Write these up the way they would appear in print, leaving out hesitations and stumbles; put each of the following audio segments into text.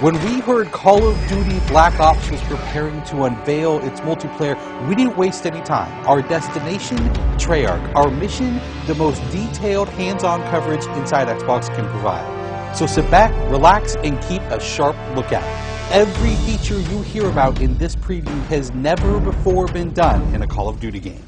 When we heard Call of Duty Black Ops was preparing to unveil its multiplayer, we didn't waste any time. Our destination, Treyarch. Our mission, the most detailed hands-on coverage inside Xbox can provide. So sit back, relax, and keep a sharp lookout. Every feature you hear about in this preview has never before been done in a Call of Duty game.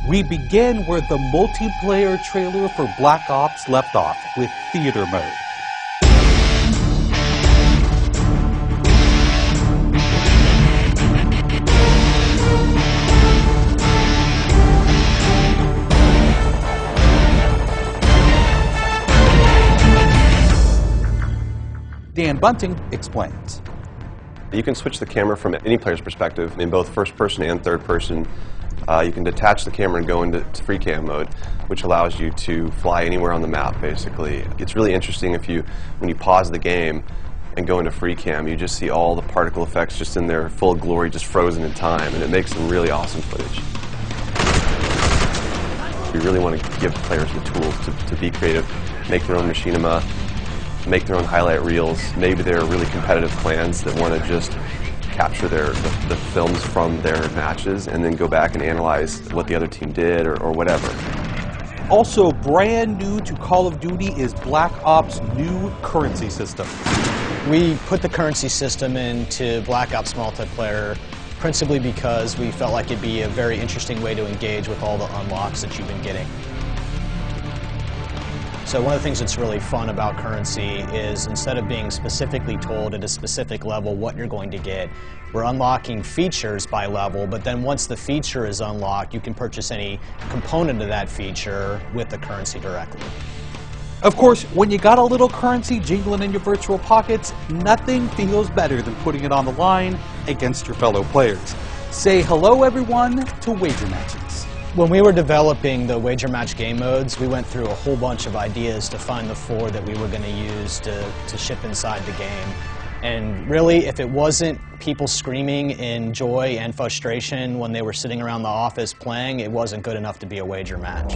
We begin where the multiplayer trailer for Black Ops left off, with theater mode. Dan Bunting explains. You can switch the camera from any player's perspective in both first person and third person. You can detach the camera and go into free cam mode, which allows you to fly anywhere on the map, basically. It's really interesting when you pause the game and go into free cam, you just see all the particle effects just in their full glory, just frozen in time, and it makes some really awesome footage. We really want to give players the tools to be creative, make their own machinima, make their own highlight reels. Maybe they're really competitive clans that want to just capture the films from their matches and then go back and analyze what the other team did or whatever. Also brand new to Call of Duty is Black Ops' new currency system. We put the currency system into Black Ops multiplayer principally because we felt like it'd be a very interesting way to engage with all the unlocks that you've been getting. So one of the things that's really fun about currency is instead of being specifically told at a specific level what you're going to get, we're unlocking features by level, but then once the feature is unlocked, you can purchase any component of that feature with the currency directly. Of course, when you got a little currency jingling in your virtual pockets, nothing feels better than putting it on the line against your fellow players. Say hello, everyone, to wager matches. When we were developing the wager match game modes, we went through a whole bunch of ideas to find the 4 that we were going to use to ship inside the game. And really, if it wasn't people screaming in joy and frustration when they were sitting around the office playing, it wasn't good enough to be a wager match.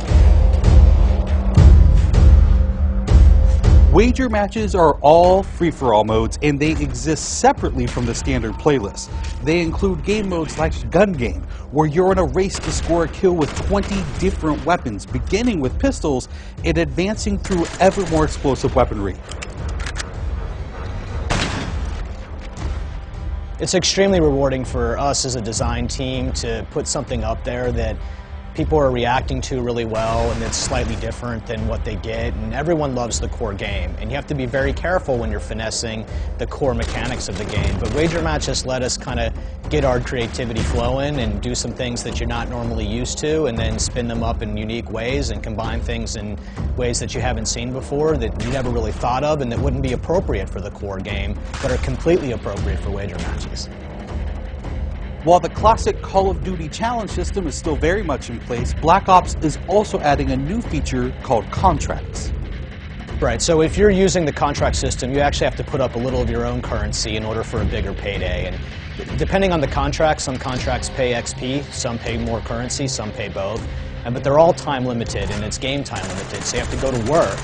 Wager matches are all free-for-all modes, and they exist separately from the standard playlist. They include game modes like Gun Game, where you're in a race to score a kill with 20 different weapons, beginning with pistols and advancing through ever more explosive weaponry. It's extremely rewarding for us as a design team to put something up there that people are reacting to really well and it's slightly different than what they get, and everyone loves the core game. And you have to be very careful when you're finessing the core mechanics of the game. But wager matches let us kind of get our creativity flowing and do some things that you're not normally used to, and then spin them up in unique ways and combine things in ways that you haven't seen before, that you never really thought of, and that wouldn't be appropriate for the core game, but are completely appropriate for wager matches. While the classic Call of Duty challenge system is still very much in place, Black Ops is also adding a new feature called contracts. Right, so if you're using the contract system, you actually have to put up a little of your own currency in order for a bigger payday. And depending on the contract, some contracts pay XP, some pay more currency, some pay both. But they're all time limited, and it's game time limited, so you have to go to work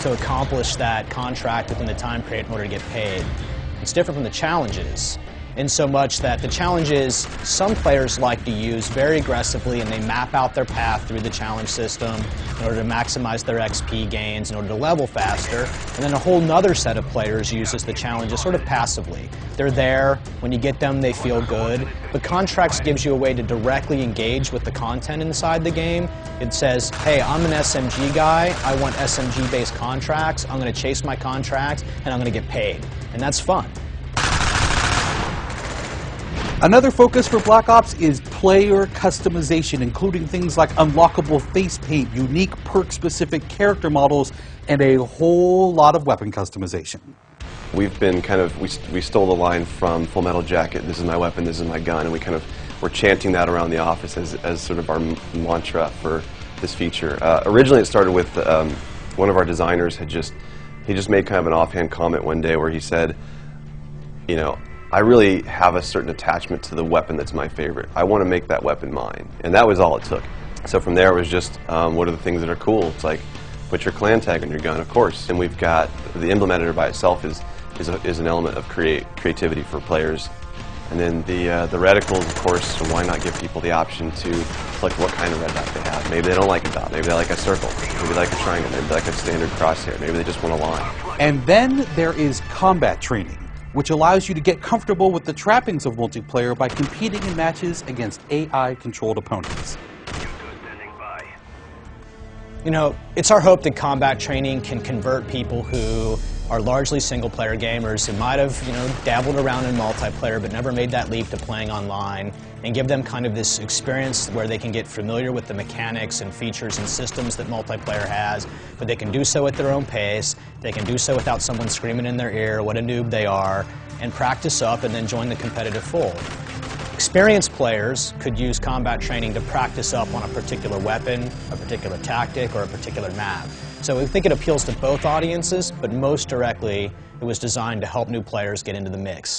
to accomplish that contract within the time period in order to get paid. It's different from the challenges, in so much that the challenges some players like to use very aggressively, and they map out their path through the challenge system in order to maximize their XP gains, in order to level faster. And then a whole nother set of players uses the challenges sort of passively. They're there, when you get them they feel good, but contracts gives you a way to directly engage with the content inside the game. It says, hey, I'm an SMG guy, I want SMG-based contracts, I'm going to chase my contracts, and I'm going to get paid. And that's fun. Another focus for Black Ops is player customization, including things like unlockable face paint, unique perk-specific character models, and a whole lot of weapon customization. We've been we stole the line from Full Metal Jacket, this is my weapon, this is my gun, and we're chanting that around the office as sort of our mantra for this feature. Originally it started with one of our designers he just made kind of an offhand comment one day where he said, you know, I really have a certain attachment to the weapon that's my favorite. I want to make that weapon mine, and that was all it took. So from there it was just, what are the things that are cool? It's like, put your clan tag on your gun, of course. And we've got, the emblem editor by itself is an element of creativity for players. And then the reticles, of course, why not give people the option to select what kind of red dot they have. Maybe they don't like a dot, maybe they like a circle, maybe they like a triangle, maybe they like a standard crosshair, maybe they just want a line. And then there is combat training, which allows you to get comfortable with the trappings of multiplayer by competing in matches against AI-controlled opponents. You know, it's our hope that combat training can convert people who are largely single-player gamers who might have, dabbled around in multiplayer but never made that leap to playing online, and give them kind of this experience where they can get familiar with the mechanics and features and systems that multiplayer has, but they can do so at their own pace, they can do so without someone screaming in their ear what a noob they are, and practice up and then join the competitive fold. Experienced players could use combat training to practice up on a particular weapon, a particular tactic, or a particular map. So we think it appeals to both audiences, but most directly, it was designed to help new players get into the mix.